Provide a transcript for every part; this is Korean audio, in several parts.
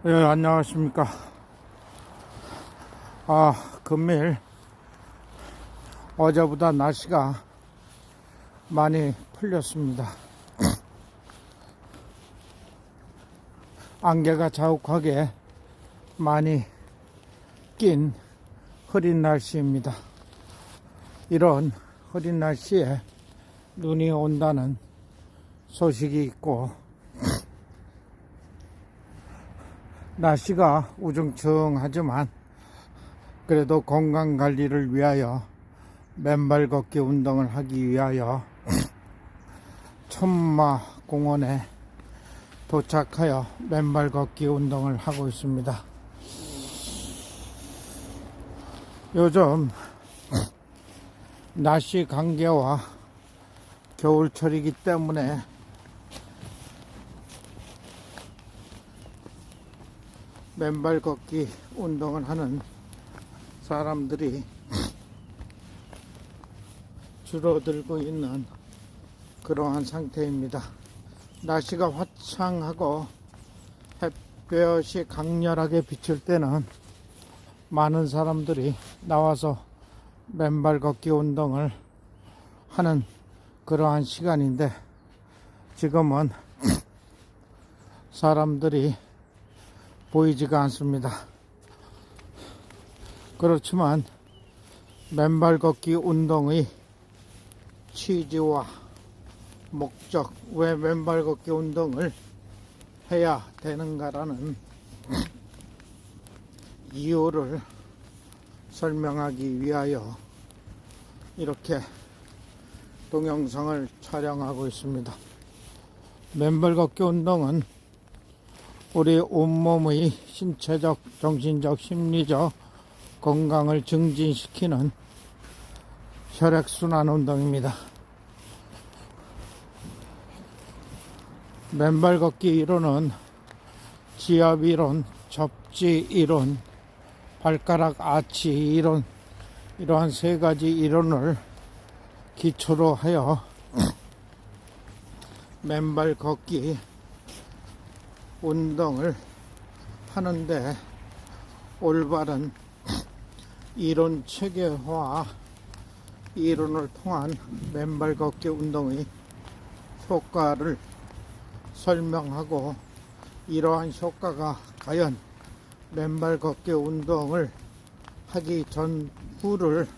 예, 안녕하십니까. 금일 어제보다 날씨가 많이 풀렸습니다. 안개가 자욱하게 많이 낀 흐린 날씨입니다. 이런 흐린 날씨에 눈이 온다는 소식이 있고, 날씨가 우중충하지만 그래도 건강관리를 위하여 맨발 걷기 운동을 하기 위하여 천마공원에 도착하여 맨발 걷기 운동을 하고 있습니다. 요즘 날씨 관계와 겨울철이기 때문에 맨발 걷기 운동을 하는 사람들이 줄어들고 있는 그러한 상태입니다. 날씨가 화창하고 햇볕이 강렬하게 비칠 때는 많은 사람들이 나와서 맨발 걷기 운동을 하는 그러한 시간인데, 지금은 사람들이 보이지가 않습니다. 그렇지만 맨발 걷기 운동의 취지와 목적, 왜 맨발 걷기 운동을 해야 되는가라는 이유를 설명하기 위하여 이렇게 동영상을 촬영하고 있습니다. 맨발 걷기 운동은 우리 온몸의 신체적, 정신적, 심리적 건강을 증진시키는 혈액순환 운동입니다. 맨발 걷기 이론은 지압 이론, 접지 이론, 발가락 아치 이론, 이러한 세 가지 이론을 기초로 하여 맨발 걷기 운동을 하는데 올바른 이론 체계화 이론을 통한 맨발 걷기 운동의 효과를 설명하고, 이러한 효과가 과연 맨발 걷기 운동을 하기 전후를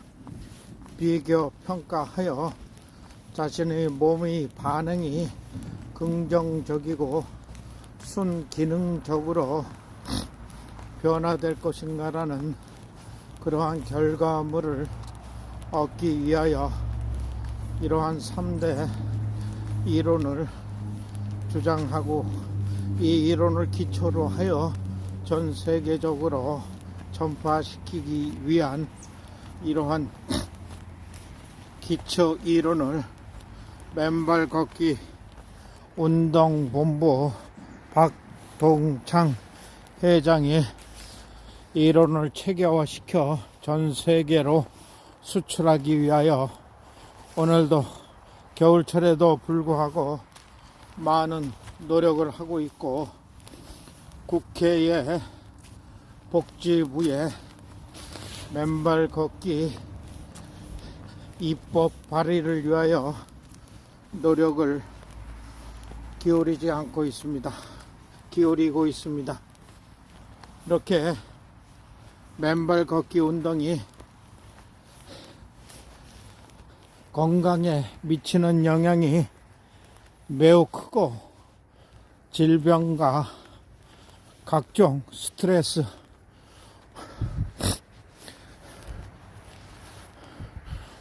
비교 평가하여 자신의 몸의 반응이 긍정적이고 순기능적으로 변화될 것인가라는 그러한 결과물을 얻기 위하여 이러한 3대 이론을 주장하고, 이 이론을 기초로 하여 전 세계적으로 전파시키기 위한 이러한 기초 이론을 맨발 걷기 운동본부 박동창 회장이 이론을 체계화시켜 전 세계로 수출하기 위하여 오늘도 겨울철에도 불구하고 많은 노력을 하고 있고, 국회의 복지부에 맨발 걷기 입법 발의를 위하여 노력을 기울이고 있습니다. 이렇게 맨발 걷기 운동이 건강에 미치는 영향이 매우 크고, 질병과 각종 스트레스,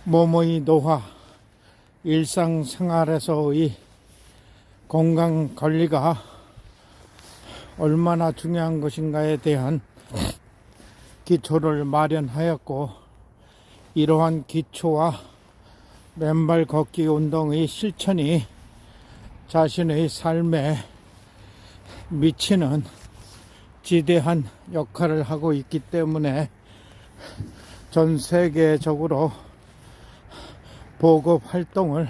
몸의 노화, 일상생활에서의 건강 관리가 얼마나 중요한 것인가에 대한 기초를 마련하였고, 이러한 기초와 맨발 걷기 운동의 실천이 자신의 삶에 미치는 지대한 역할을 하고 있기 때문에 전 세계적으로 보급 활동을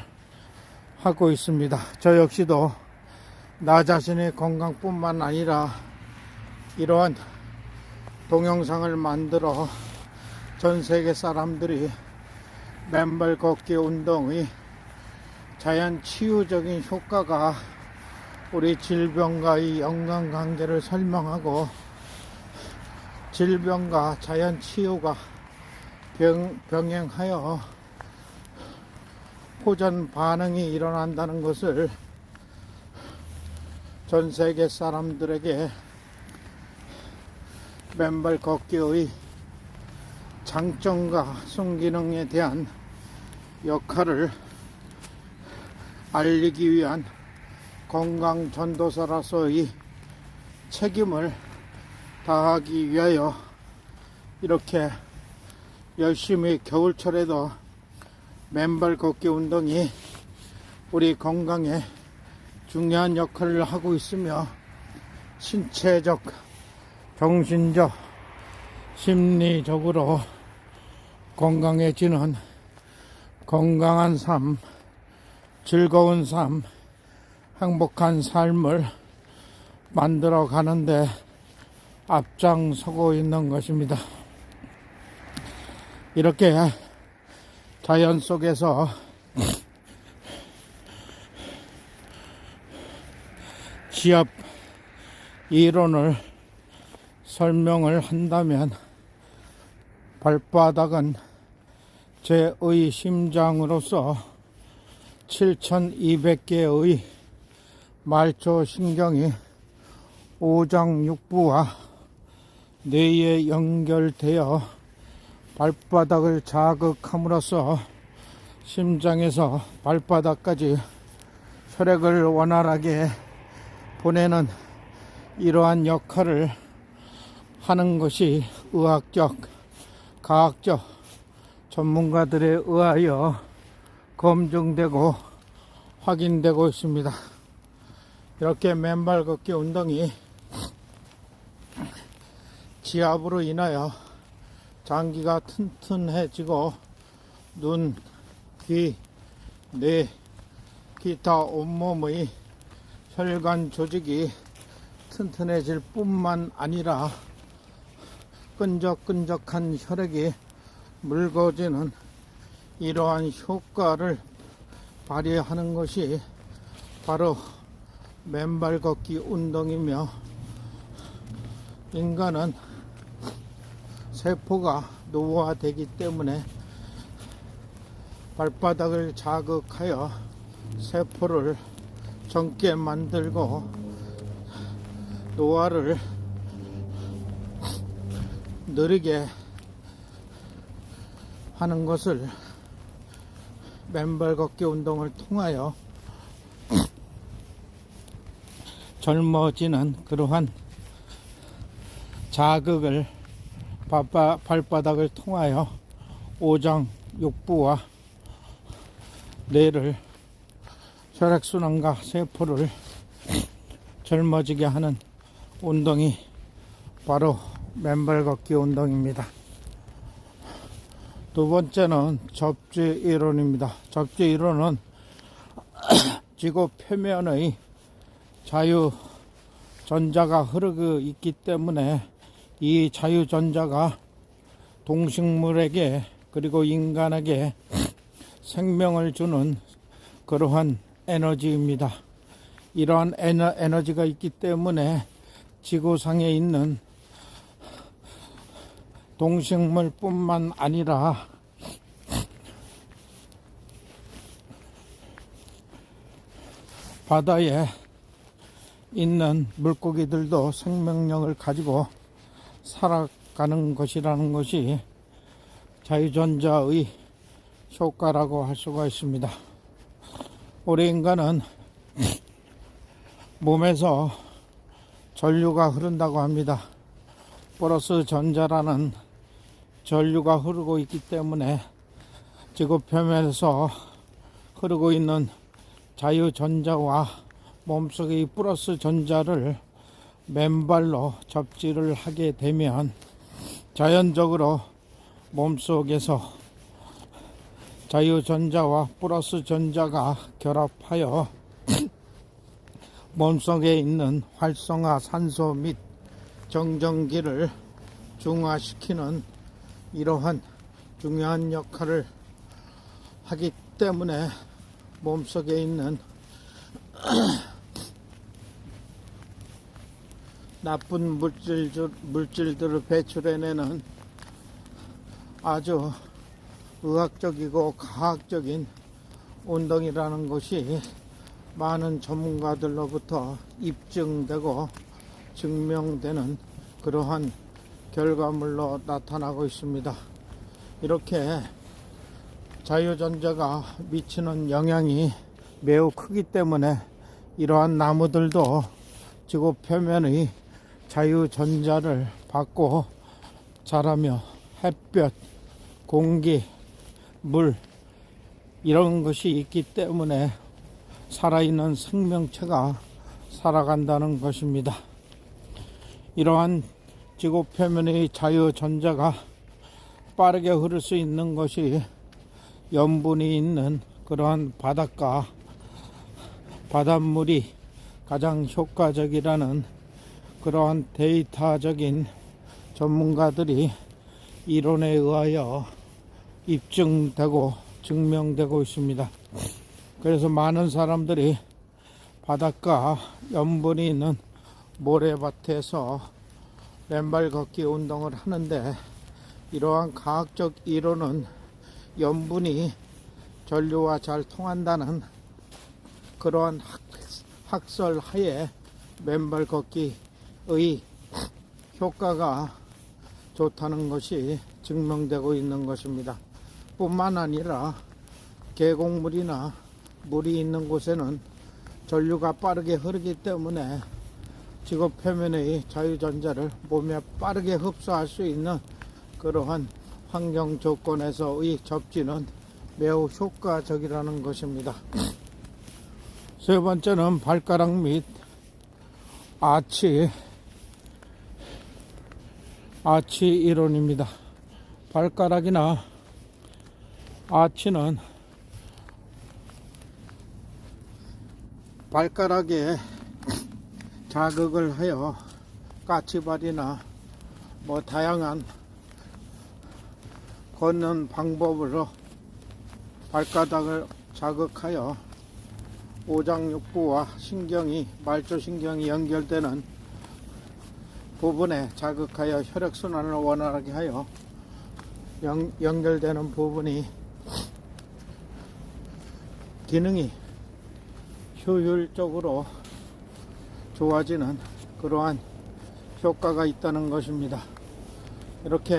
하고 있습니다. 저 역시도 나 자신의 건강뿐만 아니라 이러한 동영상을 만들어 전 세계 사람들이 맨발 걷기 운동의 자연 치유적인 효과가 우리 질병과의 연관관계를 설명하고 질병과 자연 치유가 병행하여 호전 반응이 일어난다는 것을 전 세계 사람들에게 맨발 걷기의 장점과 순기능에 대한 역할을 알리기 위한 건강 전도사로서의 책임을 다하기 위하여 이렇게 열심히 겨울철에도 맨발 걷기 운동이 우리 건강에 중요한 역할을 하고 있으며 신체적, 정신적, 심리적으로 건강해지는 건강한 삶, 즐거운 삶, 행복한 삶을 만들어 가는데 앞장서고 있는 것입니다. 이렇게 자연 속에서 지압 이론을 설명을 한다면 발바닥은 제의 심장으로서 7200개의 말초 신경이 오장육부와 뇌에 연결되어 발바닥을 자극함으로써 심장에서 발바닥까지 혈액을 원활하게 보내는 이러한 역할을 하는 것이 의학적, 과학적 전문가들에 의하여 검증되고 확인되고 있습니다. 이렇게 맨발 걷기 운동이 지압으로 인하여 장기가 튼튼해지고 눈, 귀, 뇌, 기타 온몸의 혈관 조직이 튼튼해질 뿐만 아니라 끈적끈적한 혈액이 묽어지는 이러한 효과를 발휘하는 것이 바로 맨발 걷기 운동이며, 인간은 세포가 노화되기 때문에 발바닥을 자극하여 세포를 젊게 만들고 노화를 느리게 하는 것을 맨발 걷기 운동을 통하여 젊어지는 그러한 자극을 발바닥을 통하여 오장 육부와 뇌를 혈액순환과 세포를 젊어지게 하는 운동이 바로 맨발 걷기 운동입니다. 두 번째는 접지 이론입니다. 접지 이론은 지구 표면의 자유 전자가 흐르고 있기 때문에 이 자유 전자가 동식물에게 그리고 인간에게 생명을 주는 그러한 에너지입니다. 이러한 에너지가 있기 때문에 지구상에 있는 동식물뿐만 아니라 바다에 있는 물고기들도 생명력을 가지고 살아가는 것이라는 것이 자유전자의 효과라고 할 수가 있습니다. 우리 인간은 몸에서 전류가 흐른다고 합니다. 플러스 전자라는 전류가 흐르고 있기 때문에 지구 표면에서 흐르고 있는 자유전자와 몸속의 플러스 전자를 맨발로 접지를 하게 되면 자연적으로 몸속에서 자유전자와 플러스 전자가 결합하여 몸속에 있는 활성화 산소 및 정전기를 중화시키는 이러한 중요한 역할을 하기 때문에 몸속에 있는 나쁜 물질들을 배출해내는 아주 의학적이고 과학적인 운동이라는 것이 많은 전문가들로부터 입증되고 증명되는 그러한 결과물로 나타나고 있습니다. 이렇게 자유전자가 미치는 영향이 매우 크기 때문에 이러한 나무들도 지구 표면의 자유전자를 받고 자라며 햇볕, 공기, 물 이런 것이 있기 때문에 살아있는 생명체가 살아간다는 것입니다. 이러한 지구 표면의 자유전자가 빠르게 흐를 수 있는 것이 염분이 있는 그러한 바닷가, 바닷물이 가장 효과적이라는 그러한 데이터적인 전문가들이 이론에 의하여 입증되고 증명되고 있습니다. 그래서 많은 사람들이 바닷가 염분이 있는 모래밭에서 맨발 걷기 운동을 하는데 이러한 과학적 이론은 염분이 전류와 잘 통한다는 그러한 학설 하에 맨발 걷기의 효과가 좋다는 것이 증명되고 있는 것입니다. 뿐만 아니라 계곡물이나 물이 있는 곳에는 전류가 빠르게 흐르기 때문에 지구 표면의 자유전자를 몸에 빠르게 흡수할 수 있는 그러한 환경 조건에서의 접지는 매우 효과적이라는 것입니다. 세 번째는 발가락 및 아치 이론입니다. 발가락이나 아치는 발가락에 자극을 하여 까치발이나 다양한 걷는 방법으로 발가락을 자극하여 오장육부와 말초신경이 연결되는 부분에 자극하여 혈액순환을 원활하게 하여 연결되는 부분이 기능이 효율적으로 좋아지는 그러한 효과가 있다는 것입니다. 이렇게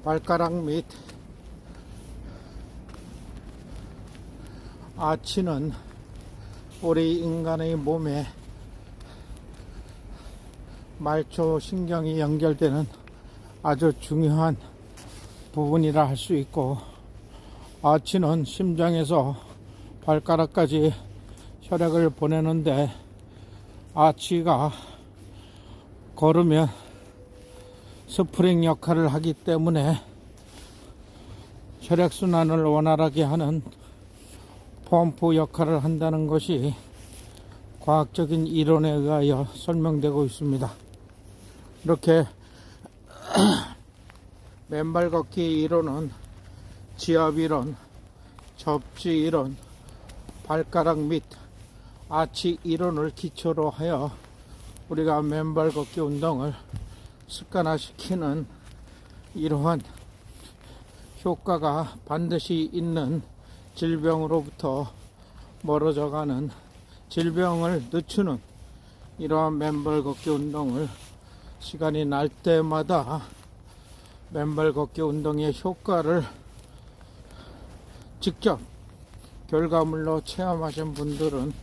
발가락 및 아치는 우리 인간의 몸에 말초 신경이 연결되는 아주 중요한 부분이라 할 수 있고, 아치는 심장에서 발가락까지 혈액을 보내는데 아치가 걸으면 스프링 역할을 하기 때문에 혈액순환을 원활하게 하는 펌프 역할을 한다는 것이 과학적인 이론에 의하여 설명되고 있습니다. 이렇게 맨발 걷기 이론은 지압 이론, 접지 이론, 발가락 및 아치 이론을 기초로 하여 우리가 맨발 걷기 운동을 습관화시키는 이러한 효과가 반드시 있는 질병으로부터 멀어져가는, 질병을 늦추는 이러한 맨발 걷기 운동을 시간이 날 때마다 맨발 걷기 운동의 효과를 직접 결과물로 체험하신 분들은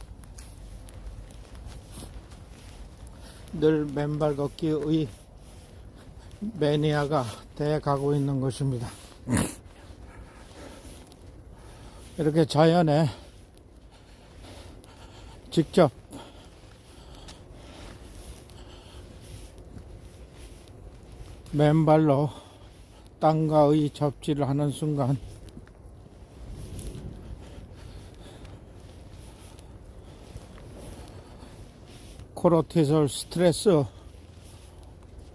늘 맨발 걷기의 매니아가 돼 가고 있는 것입니다. 이렇게 자연에 직접 맨발로 땅과의 접지를 하는 순간 코르티솔 스트레스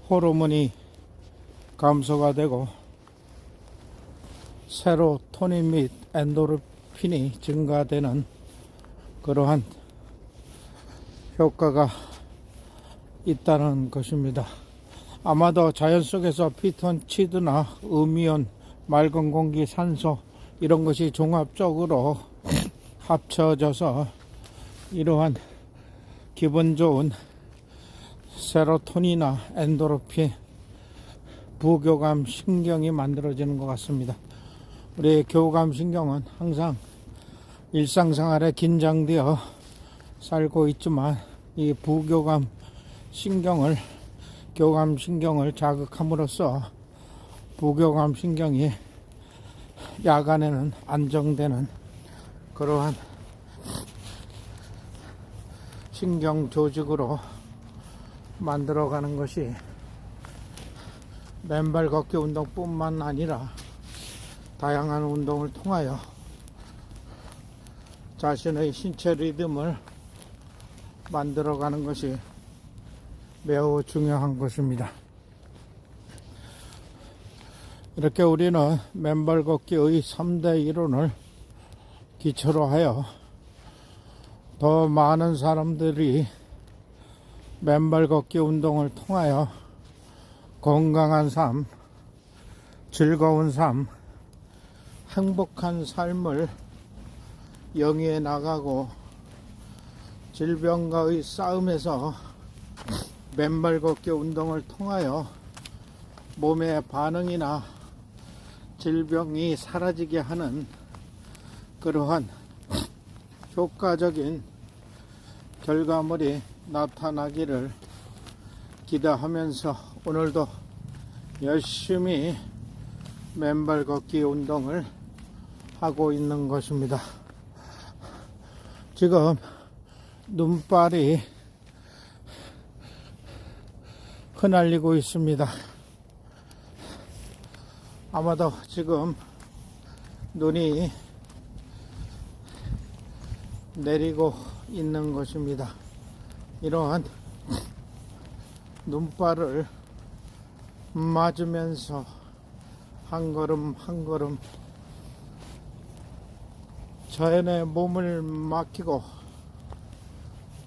호르몬이 감소가 되고 세로토닌 및 엔도르핀이 증가되는 그러한 효과가 있다는 것입니다. 아마도 자연 속에서 피톤치드나 음이온, 맑은 공기, 산소 이런 것이 종합적으로 합쳐져서 이러한 기분 좋은 세로토닌이나 엔도르핀, 부교감 신경이 만들어지는 것 같습니다. 우리의 교감 신경은 항상 일상생활에 긴장되어 살고 있지만 이 부교감 신경을, 교감 신경을 자극함으로써 부교감 신경이 야간에는 안정되는 그러한 신경 조직으로 만들어가는 것이 맨발 걷기 운동뿐만 아니라 다양한 운동을 통하여 자신의 신체 리듬을 만들어가는 것이 매우 중요한 것입니다. 이렇게 우리는 맨발 걷기의 3대 이론을 기초로 하여 더 많은 사람들이 맨발 걷기 운동을 통하여 건강한 삶, 즐거운 삶, 행복한 삶을 영위해 나가고 질병과의 싸움에서 맨발 걷기 운동을 통하여 몸의 반응이나 질병이 사라지게 하는 그러한 효과적인 결과물이 나타나기를 기대하면서 오늘도 열심히 맨발 걷기 운동을 하고 있는 것입니다. 지금 눈발이 흩날리고 있습니다. 아마도 지금 눈이 내리고 있는 것입니다. 이러한 눈발을 맞으면서 한 걸음 한 걸음 자연의 몸을 맡기고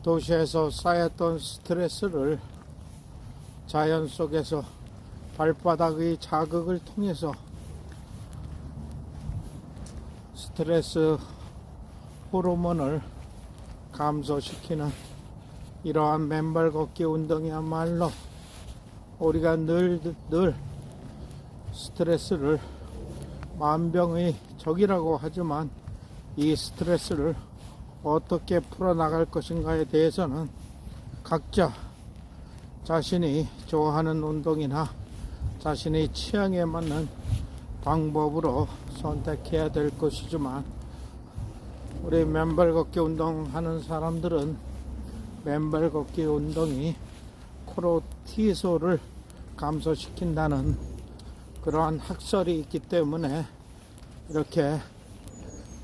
도시에서 쌓였던 스트레스를 자연 속에서 발바닥의 자극을 통해서 스트레스 호르몬을 감소시키는 이러한 맨발 걷기 운동이야말로 우리가 늘 스트레스를 만병의 적이라고 하지만 이 스트레스를 어떻게 풀어나갈 것인가에 대해서는 각자 자신이 좋아하는 운동이나 자신의 취향에 맞는 방법으로 선택해야 될 것이지만 우리 맨발 걷기 운동하는 사람들은 맨발 걷기 운동이 코르티솔을 감소시킨다는 그러한 학설이 있기 때문에 이렇게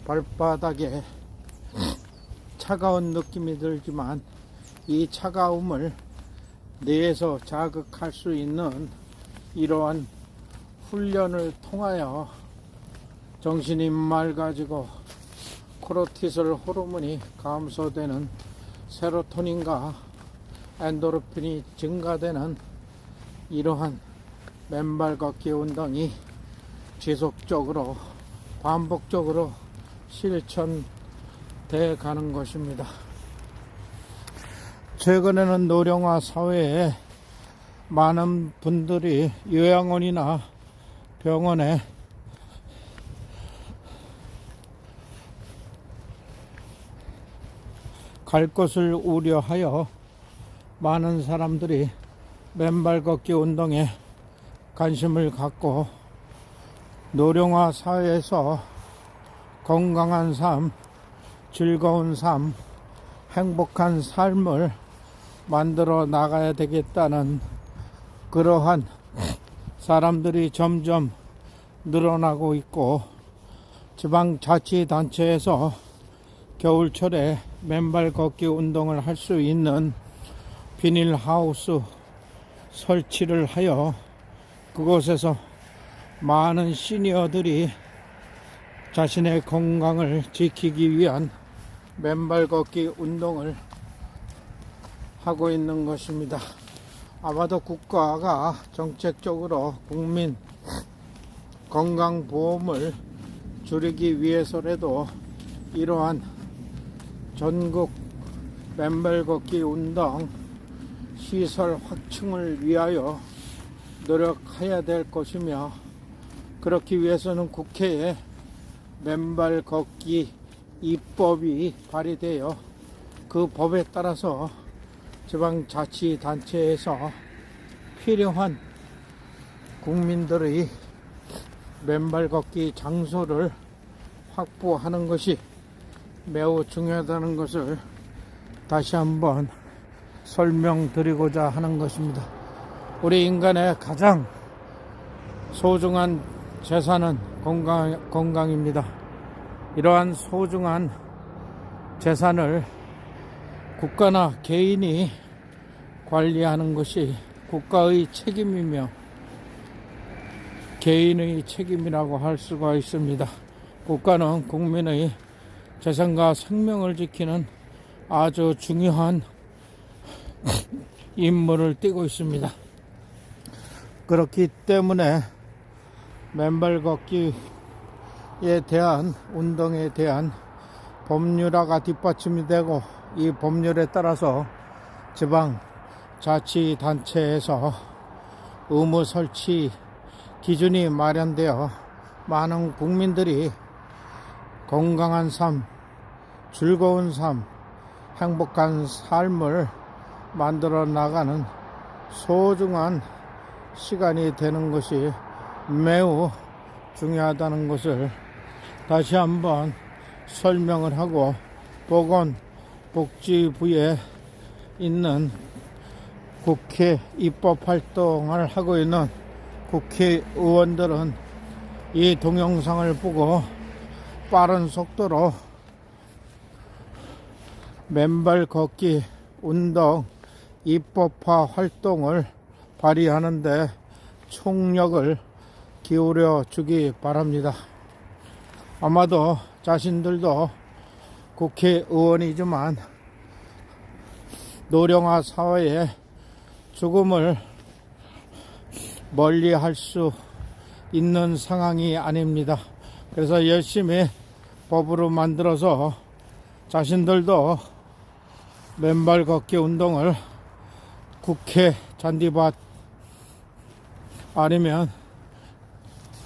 발바닥에 차가운 느낌이 들지만 이 차가움을 뇌에서 자극할 수 있는 이러한 훈련을 통하여 정신이 맑아지고 코르티솔 호르몬이 감소되는 세로토닌과 엔도르핀이 증가되는 이러한 맨발 걷기 운동이 지속적으로 반복적으로 실천돼 가는 것입니다. 최근에는 노령화 사회에 많은 분들이 요양원이나 병원에 갈 것을 우려하여 많은 사람들이 맨발 걷기 운동에 관심을 갖고 노령화 사회에서 건강한 삶, 즐거운 삶, 행복한 삶을 만들어 나가야 되겠다는 그러한 사람들이 점점 늘어나고 있고 지방자치단체에서 겨울철에 맨발 걷기 운동을 할 수 있는 비닐하우스 설치를 하여 그곳에서 많은 시니어들이 자신의 건강을 지키기 위한 맨발 걷기 운동을 하고 있는 것입니다. 아마도 국가가 정책적으로 국민 건강보험을 줄이기 위해서라도 이러한 전국 맨발 걷기 운동 시설 확충을 위하여 노력해야 될 것이며, 그렇기 위해서는 국회에 맨발 걷기 입법이 발의되어 그 법에 따라서 지방자치단체에서 필요한 국민들의 맨발 걷기 장소를 확보하는 것이 매우 중요하다는 것을 다시 한번 설명드리고자 하는 것입니다. 우리 인간의 가장 소중한 재산은 건강입니다. 이러한 소중한 재산을 국가나 개인이 관리하는 것이 국가의 책임이며 개인의 책임이라고 할 수가 있습니다. 국가는 국민의 재산과 생명을 지키는 아주 중요한 임무를 띠고 있습니다. 그렇기 때문에 맨발 걷기에 대한 운동에 대한 법률화가 뒷받침이 되고, 이 법률에 따라서 지방자치단체에서 의무 설치 기준이 마련되어 많은 국민들이 건강한 삶, 즐거운 삶, 행복한 삶을 만들어 나가는 소중한 시간이 되는 것이 매우 중요하다는 것을 다시 한번 설명을 하고, 보건복지부에 있는 국회 입법 활동을 하고 있는 국회의원들은 이 동영상을 보고 빠른 속도로 맨발 걷기 운동 입법화 활동을 발휘하는데 총력을 기울여 주기 바랍니다. 아마도 자신들도 국회의원이지만 노령화 사회에 죽음을 멀리 할 수 있는 상황이 아닙니다. 그래서 열심히 법으로 만들어서 자신들도 맨발 걷기 운동을 국회 잔디밭 아니면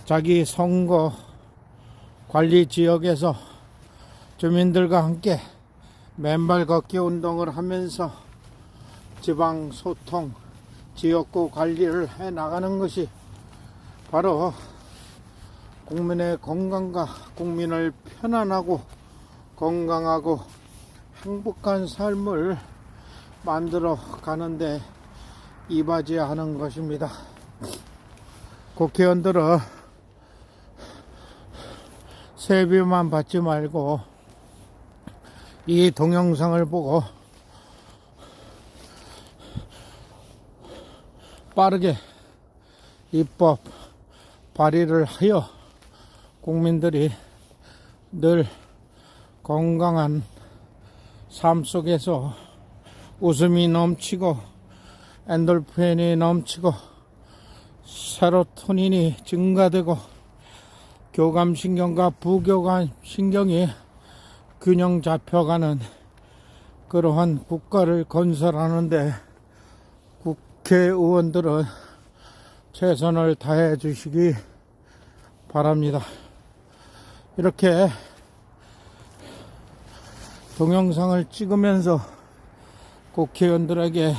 자기 선거 관리 지역에서 주민들과 함께 맨발 걷기 운동을 하면서 지방 소통, 지역구 관리를 해 나가는 것이 바로 국민의 건강과 국민을 편안하고 건강하고 행복한 삶을 만들어 가는데 이바지하는 것입니다. 국회의원들은 세비만 받지 말고 이 동영상을 보고 빠르게 입법 발의를 하여 국민들이 늘 건강한 삶 속에서 웃음이 넘치고 엔돌핀이 넘치고 세로토닌이 증가되고 교감신경과 부교감신경이 균형 잡혀가는 그러한 국가를 건설하는데 국회의원들은 최선을 다해 주시기 바랍니다. 이렇게 동영상을 찍으면서 국회의원들에게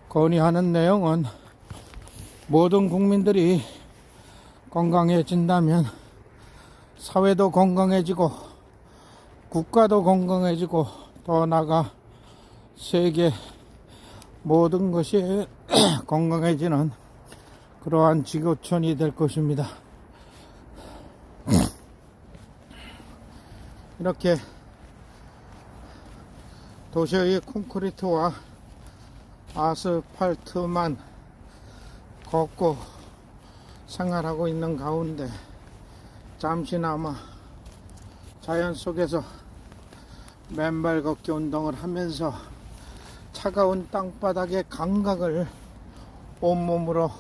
건의하는 내용은 모든 국민들이 건강해진다면 사회도 건강해지고 국가도 건강해지고 더 나아가 세계 모든 것이 건강해지는 그러한 지구촌이 될 것입니다. 이렇게 도시의 콘크리트와 아스팔트만 걷고 생활하고 있는 가운데 잠시나마 자연 속에서 맨발 걷기 운동을 하면서 차가운 땅바닥의 감각을 온몸으로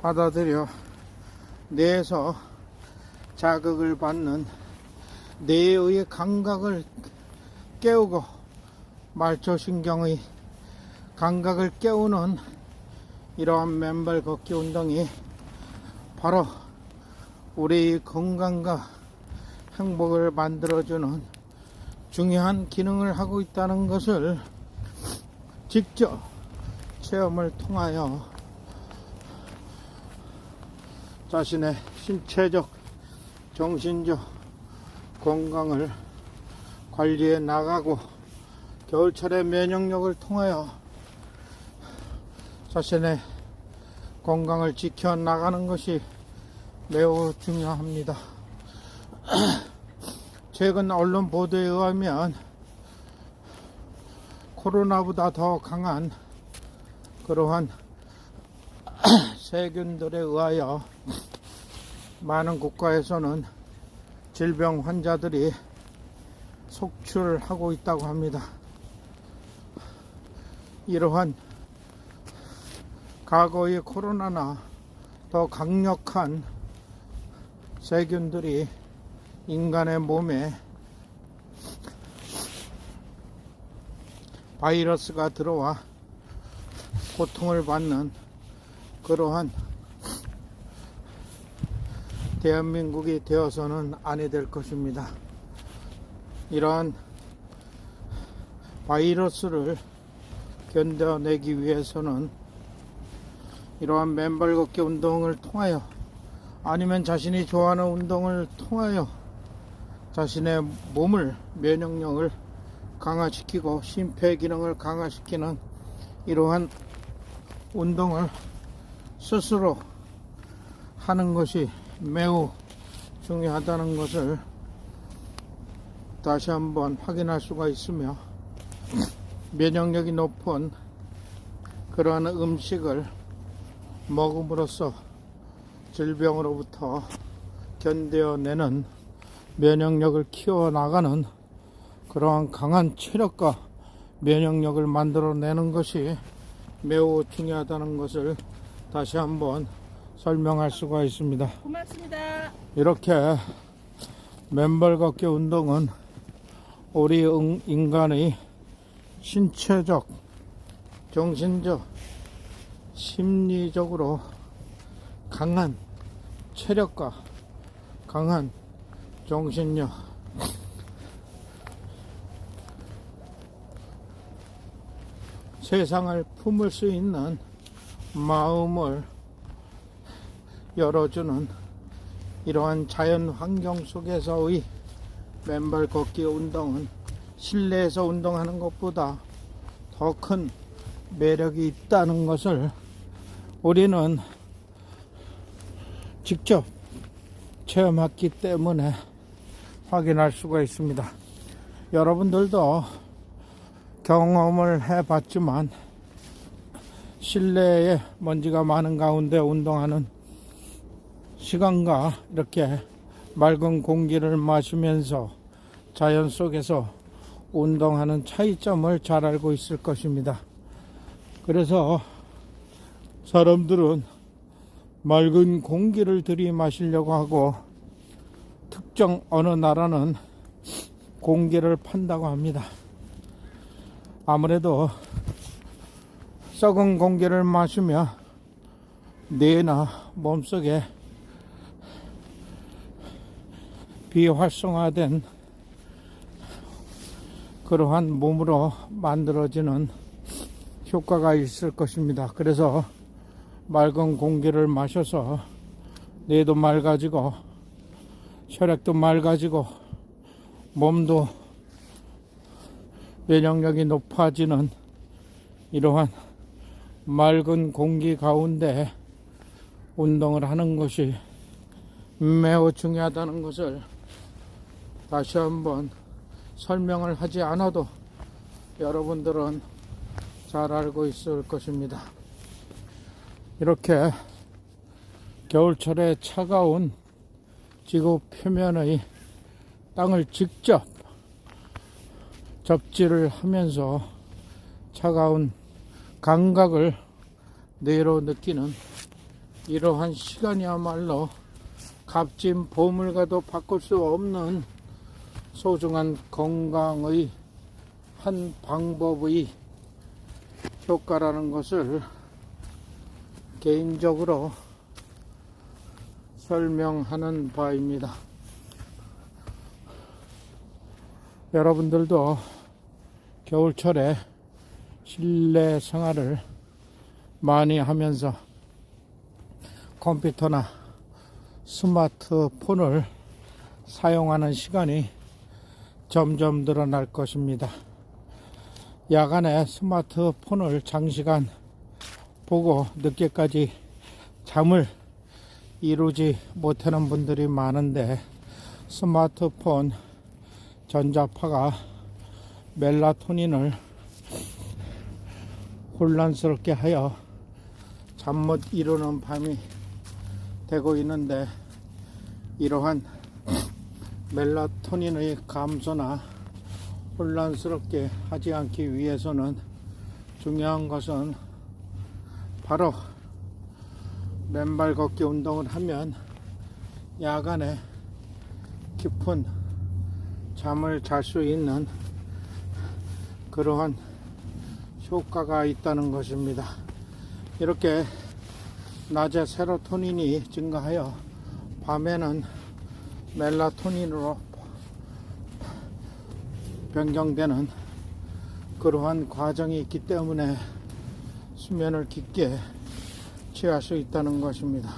받아들여 뇌에서 자극을 받는 뇌의 감각을 깨우고 말초신경의 감각을 깨우는 이러한 맨발 걷기 운동이 바로 우리의 건강과 행복을 만들어주는 중요한 기능을 하고 있다는 것을 직접 체험을 통하여 자신의 신체적, 정신적 건강을 관리해 나가고 겨울철의 면역력을 통하여 자신의 건강을 지켜나가는 것이 매우 중요합니다. 최근 언론 보도에 의하면 코로나보다 더 강한 그러한 세균들에 의하여 많은 국가에서는 질병 환자들이 속출하고 있다고 합니다. 이러한 과거의 코로나나 더 강력한 세균들이 인간의 몸에 바이러스가 들어와 고통을 받는 그러한 대한민국이 되어서는 아니 될 것입니다. 이러한 바이러스를 견뎌내기 위해서는 이러한 맨발 걷기 운동을 통하여 아니면 자신이 좋아하는 운동을 통하여 자신의 몸을 면역력을 강화시키고 심폐기능을 강화시키는 이러한 운동을 스스로 하는 것이 매우 중요하다는 것을 다시 한번 확인할 수가 있으며 면역력이 높은 그러한 음식을 먹음으로써 질병으로부터 견뎌내는 면역력을 키워나가는 그러한 강한 체력과 면역력을 만들어내는 것이 매우 중요하다는 것을 다시 한번 설명할 수가 있습니다. 고맙습니다. 이렇게 맨발 걷기 운동은 우리 인간의 신체적, 정신적, 심리적으로 강한 체력과 강한 정신력, 세상을 품을 수 있는 마음을 열어주는 이러한 자연 환경 속에서의 맨발 걷기 운동은 실내에서 운동하는 것보다 더 큰 매력이 있다는 것을 우리는 직접 체험했기 때문에 확인할 수가 있습니다. 여러분들도 경험을 해봤지만 실내에 먼지가 많은 가운데 운동하는 시간과 이렇게 맑은 공기를 마시면서 자연 속에서 운동하는 차이점을 잘 알고 있을 것입니다. 그래서 사람들은 맑은 공기를 들이마시려고 하고 특정 어느 나라는 공기를 판다고 합니다. 아무래도 썩은 공기를 마시며 뇌나 몸속에 비활성화된 그러한 몸으로 만들어지는 효과가 있을 것입니다. 그래서 맑은 공기를 마셔서 뇌도 맑아지고 혈액도 맑아지고 몸도 면역력이 높아지는 이러한 맑은 공기 가운데 운동을 하는 것이 매우 중요하다는 것을 다시 한번 설명을 하지 않아도 여러분들은 잘 알고 있을 것입니다. 이렇게 겨울철에 차가운 지구 표면의 땅을 직접 접지를 하면서 차가운 감각을 뇌로 느끼는 이러한 시간이야말로 값진 보물과도 바꿀 수 없는 소중한 건강의 한 방법의 효과라는 것을 개인적으로 설명하는 바입니다. 여러분들도 겨울철에 실내 생활을 많이 하면서 컴퓨터나 스마트폰을 사용하는 시간이 점점 늘어날 것입니다. 야간에 스마트폰을 장시간 보고 늦게까지 잠을 이루지 못하는 분들이 많은데, 스마트폰 전자파가 멜라토닌을 혼란스럽게 하여 잠 못 이루는 밤이 되고 있는데, 이러한 멜라토닌의 감소나 혼란스럽게 하지 않기 위해서는 중요한 것은 바로 맨발 걷기 운동을 하면 야간에 깊은 잠을 잘 수 있는 그러한 효과가 있다는 것입니다. 이렇게 낮에 세로토닌이 증가하여 밤에는 멜라토닌으로 변경되는 그러한 과정이 있기 때문에 수면을 깊게 취할 수 있다는 것입니다.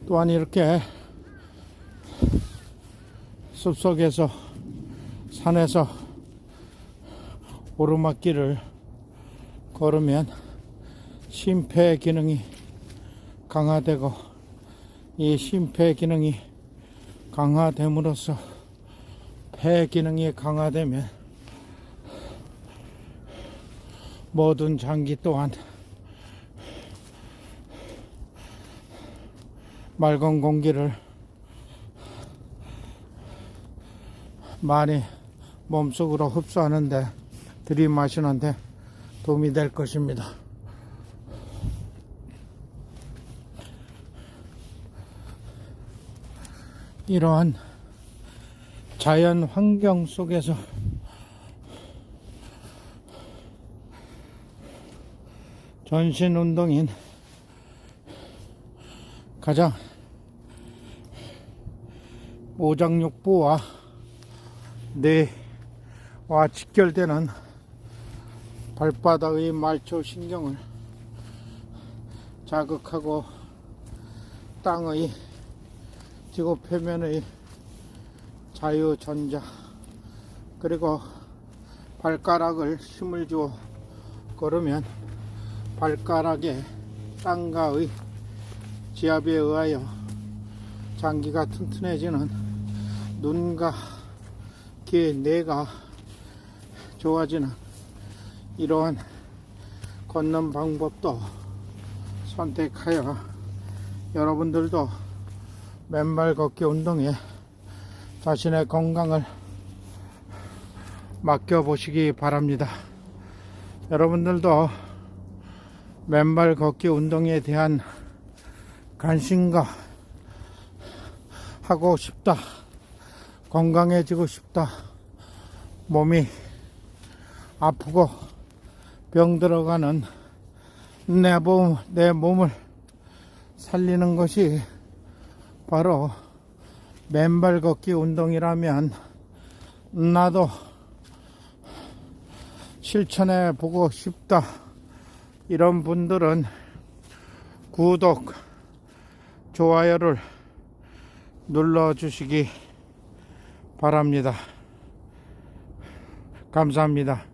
또한 이렇게 숲속에서 산에서 오르막길을 걸으면 심폐 기능이 강화되고, 이 심폐 기능이 강화됨으로써 폐 기능이 강화되면 모든 장기 또한 맑은 공기를 많이 몸속으로 흡수하는데, 들이마시는데 도움이 될 것입니다. 이러한 자연 환경 속에서 전신 운동인 가장 오장육부와 뇌와 직결되는 발바닥의 말초 신경을 자극하고 땅의 지구 표면의 자유전자, 그리고 발가락을 힘을 주어 걸으면 발가락의 땅과의 지압에 의하여 장기가 튼튼해지는, 눈과 귀, 뇌가 좋아지는 이러한 걷는 방법도 선택하여 여러분들도 맨발 걷기 운동에 자신의 건강을 맡겨보시기 바랍니다. 여러분들도 맨발 걷기 운동에 대한 관심과 하고 싶다, 건강해지고 싶다, 몸이 아프고 병들어가는 내 몸을 살리는 것이 바로 맨발 걷기 운동이라면, 나도 실천해 보고 싶다 이런 분들은 구독, 좋아요를 눌러주시기 바랍니다. 감사합니다.